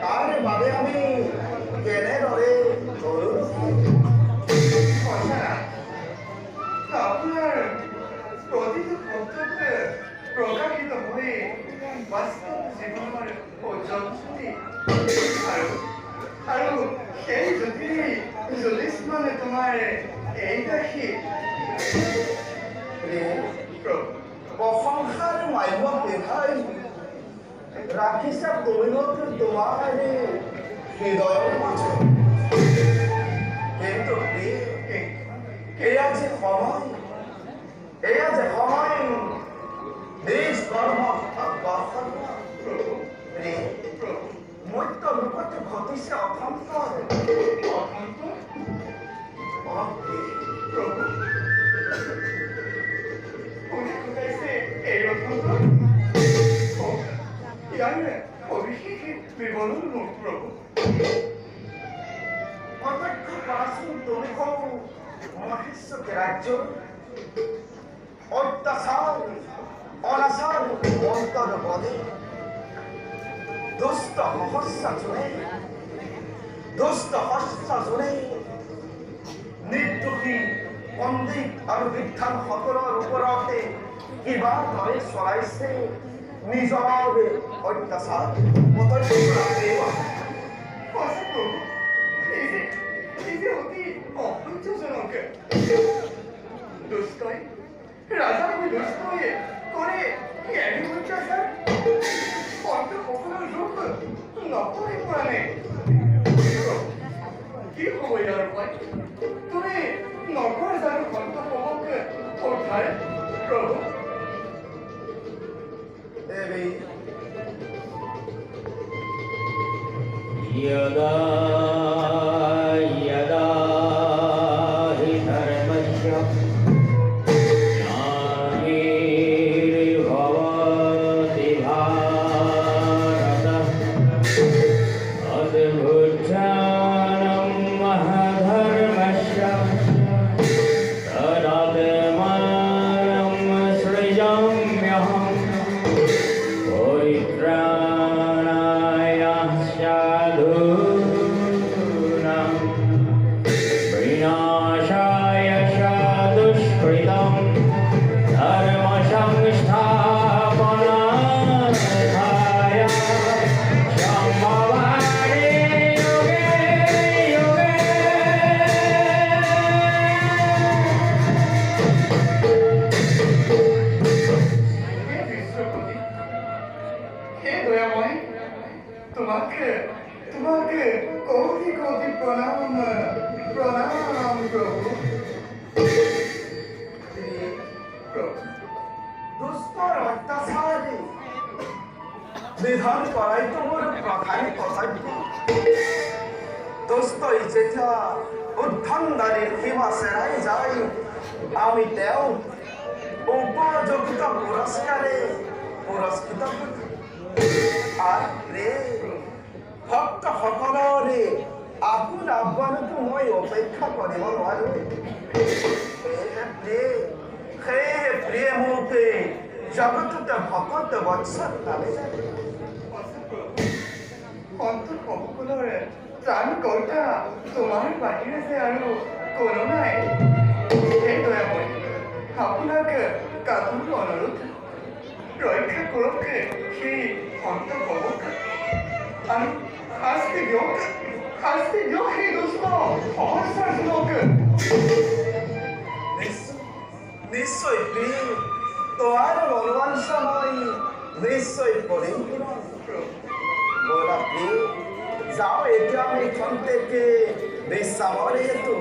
তাৰ বাবে আমি কেনেদৰে কৰোঁ আপনাৰ প্ৰতিটি কৰ্তব্যে প্ৰকাশিত হয়ে বাস্তব জীবনেৰ অজস্ৰী আৰু সেই যদি জ্যোতিষ মানে তোমাৰ এইটাহি প্ৰশংসাৰ মান্য দেখাই ৰাখিছা কবিনত তোমাৰ হৃদয়ৰ মাজত কিন্তু এয়া যে সময় নিজ কৰ্ম গঠন মধ্য ৰূপতে ঘটিছে অখন্ত কোনে ঘটাইছে এই অখন্ত ইয়াৰ অভিষেক বিৱৰণ মোক প্ৰভু প্ৰত্যক্ষ পৰাশন তুমি কৌ মহেশ্বকে ৰাজ্য অত্যাচাৰ অনাচাৰ অন্তৰ বদে দুষ্ট সহস্ৰ জোৰে নিৰ্দোষী পণ্ডিত আৰু বিদ্বানসকলৰ ওপৰতে কিবা দৰে চলাইছে নিজৰ অত্যাচাৰ অতি অসহ্যজনক দুষ্টই ৰাজাকৈ দুষ্টয়ে কৰে এনে অত্যাচাৰ সকলৰ ৰূপ নকৰি পৰা নাই কি হ'ব ইয়াৰ উপায় তুমি নকৰ জানো সন্তসমূহক উদ্ধাৰ প্ৰভু দেৱী यदा यदा हि धर्मस्य ग्लानिर्भवति भारत अद्भुतानं महधर्मस्य तदात्मानं सृजाम्यहं परित्राणाय साधूनां विनाशाय दुष्कृतं धर्मसंस्थापनार्थाय सम्भवामि युगे युगे হে বিশ্বপতি হে দয়াময় তোমাকে কোটি কোটি প্রণাম প্রভু দুষ্টৰ অত্যাচাৰী নিধন কৰাই তোমাৰ প্ৰধান কৰ্তব্য দুষ্টই যেতিয়া উদ্ধণ্ডাৰীৰ সীমা চেৰাই যায় আমি তেওঁক উপযুক্ত পুৰস্কাৰে পুৰস্কৃত কৰোঁ আৰু ভক্তসকলৰে আপোন আহ্বানটো মই অপেক্ষা কৰিব নোৱাৰোঁ সেয়েহে প্ৰিয়ে মোকে জগততে ভকত বৎসৰ নামে জানে সকলৰ ত্ৰাণ কৰ্তা তোমাৰ বাহিৰে যে আৰু কোনো নাই হে দয়াময় আপোনাক কাতোৰ অনুৰোধ ৰক্ষা কৰক সেই সন্তসমূহক আৰু শাস্তি দিয়ক সেই দুষ্ট সহস্ৰজনক নিশ্চয় প্ৰিয় তোমাৰ মনোবাঞ্ছা মই নিশ্চয় কৰিম ব'লা প্ৰিয় যাওঁ এতিয়া আমি খন্তেকে বিশ্ৰামৰ হেতু